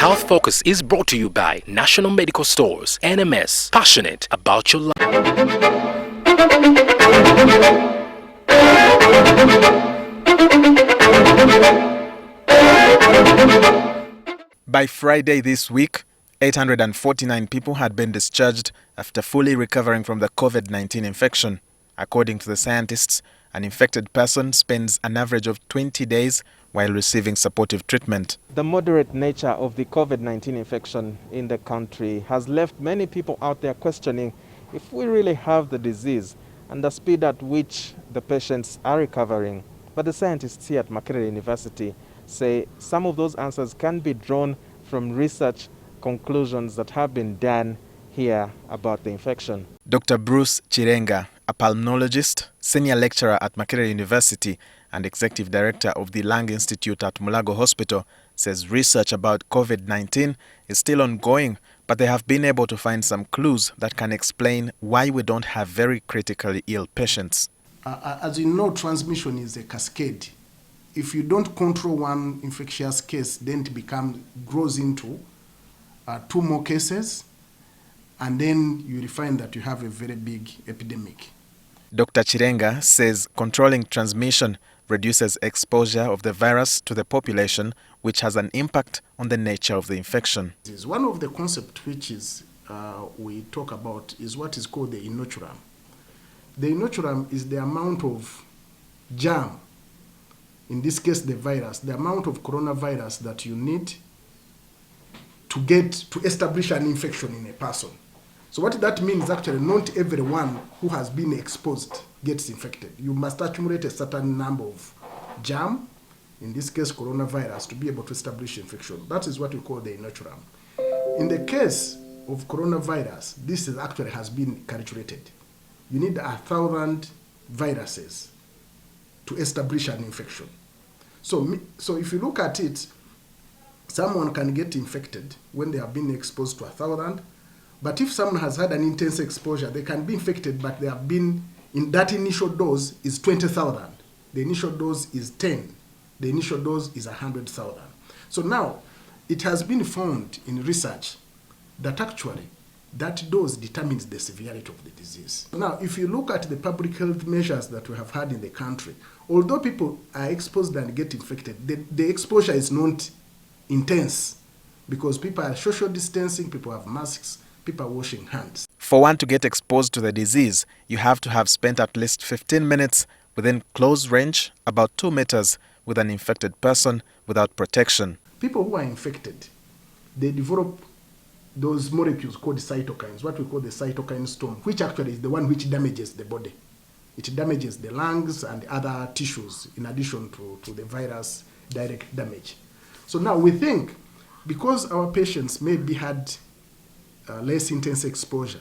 Health Focus is brought to you by National Medical Stores, NMS, passionate about your life. By Friday this week, 849 people had been discharged after fully recovering from the COVID-19 infection. According to the scientists, an infected person spends an average of 20 days while receiving supportive treatment. The moderate nature of the COVID-19 infection in the country has left many people out there questioning if we really have the disease and the speed at which the patients are recovering. But the scientists here at Makerere University say some of those answers can be drawn from research conclusions that have been done here about the infection. Dr. Bruce Kirenga, a pulmonologist, senior lecturer at Makerere University and executive director of the Lung Institute at Mulago Hospital, says research about COVID-19 is still ongoing, but they have been able to find some clues that can explain why we don't have very critically ill patients. As you know, transmission is a cascade. If you don't control one infectious case, then it grows into 2 more cases, and then you will find that you have a very big epidemic. Dr. Kirenga says controlling transmission reduces exposure of the virus to the population, which has an impact on the nature of the infection. One of the concepts which is we talk about is what is called the inoculam. The inoculam is the amount of germ, in this case the virus, the amount of coronavirus that you need to establish an infection in a person. So what that means, actually, not everyone who has been exposed gets infected. You must accumulate a certain number of germ, in this case coronavirus, to be able to establish infection. That is what we call the inoculam. In the case of coronavirus, this is actually has been calculated. You need 1,000 viruses to establish an infection. So if you look at it, someone can get infected when they have been exposed to 1,000. But if someone has had an intense exposure, they can be infected, but they have been, in that initial dose is 20,000. The initial dose is 10. The initial dose is 100,000. So now, it has been found in research that actually that dose determines the severity of the disease. Now, if you look at the public health measures that we have had in the country, although people are exposed and get infected, the exposure is not intense because people are social distancing, people have masks, people are washing hands. For one to get exposed to the disease, you have to have spent at least 15 minutes within close range, about 2 meters, with an infected person without protection. People who are infected, they develop those molecules called cytokines, what we call the cytokine storm, which actually is the one which damages the body. It damages the lungs and other tissues in addition to the virus direct damage. So now we think, because our patients maybe had less intense exposure,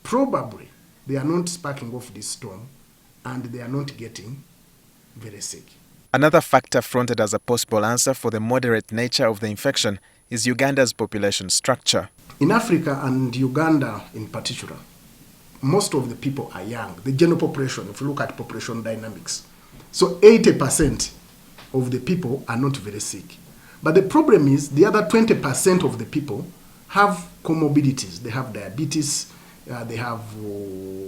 probably they are not sparking off this storm and they are not getting very sick. Another factor fronted as a possible answer for the moderate nature of the infection is Uganda's population structure. In Africa and Uganda in particular, most of the people are young. The general population, if you look at population dynamics, so 80% of the people are not very sick. But the problem is the other 20% of the people have comorbidities. They have diabetes, they have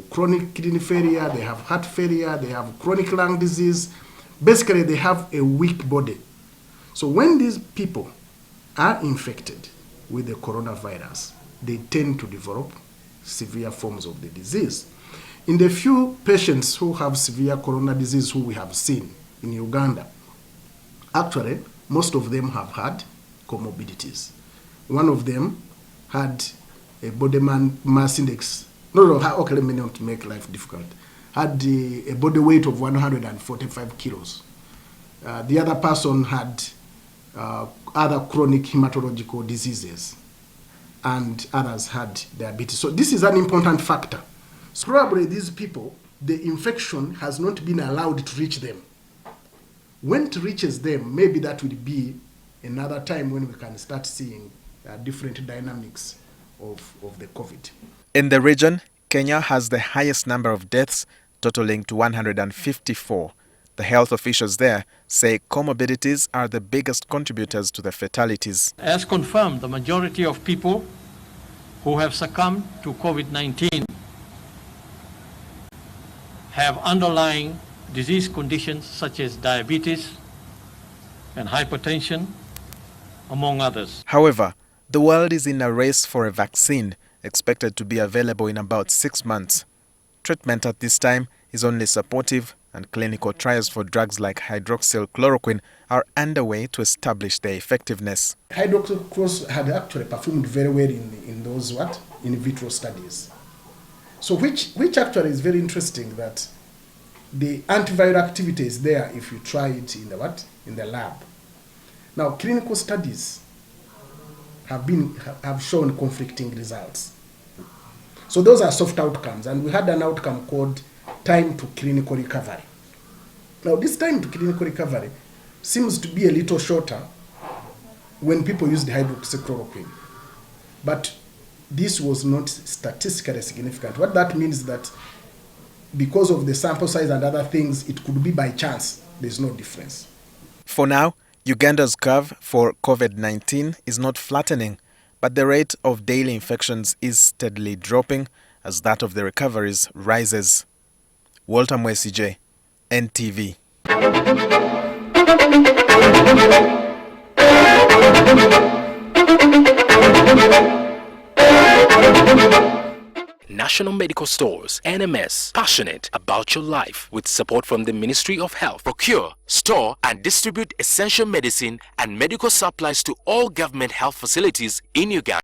chronic kidney failure, they have heart failure, they have chronic lung disease. Basically, they have a weak body. So when these people are infected with the coronavirus, they tend to develop severe forms of the disease. In the few patients who have severe corona disease who we have seen in Uganda, actually, most of them have had comorbidities. One of them had a body mass index. Okay, let me not make life difficult. Had a body weight of 145 kilos. The other person had other chronic hematological diseases, and others had diabetes. So this is an important factor. So probably these people, the infection has not been allowed to reach them. When it reaches them, maybe that will be another time when we can start seeing different dynamics of the COVID. In the region, Kenya has the highest number of deaths, totaling to 154. The health officials there say comorbidities are the biggest contributors to the fatalities. As confirmed, the majority of people who have succumbed to COVID-19 have underlying disease conditions such as diabetes and hypertension, among others. However, the world is in a race for a vaccine expected to be available in about 6 months. Treatment at this time is only supportive, and clinical trials for drugs like hydroxychloroquine are underway to establish their effectiveness. Hydroxychloroquine had actually performed very well in those in vitro studies. So which actually is very interesting, that the antiviral activity is there if you try it in the lab. Now clinical studies have shown conflicting results. So those are soft outcomes, and we had an outcome called time to clinical recovery. Now this time to clinical recovery seems to be a little shorter when people use the hydroxychloroquine, but this was not statistically significant. What that means is that because of the sample size and other things, it could be by chance. There's no difference. For now, Uganda's curve for COVID-19 is not flattening, but the rate of daily infections is steadily dropping as that of the recoveries rises. Walter Mwesigye, NTV. National Medical Stores, NMS, passionate about your life, with support from the Ministry of Health. Procure, store and distribute essential medicine and medical supplies to all government health facilities in Uganda.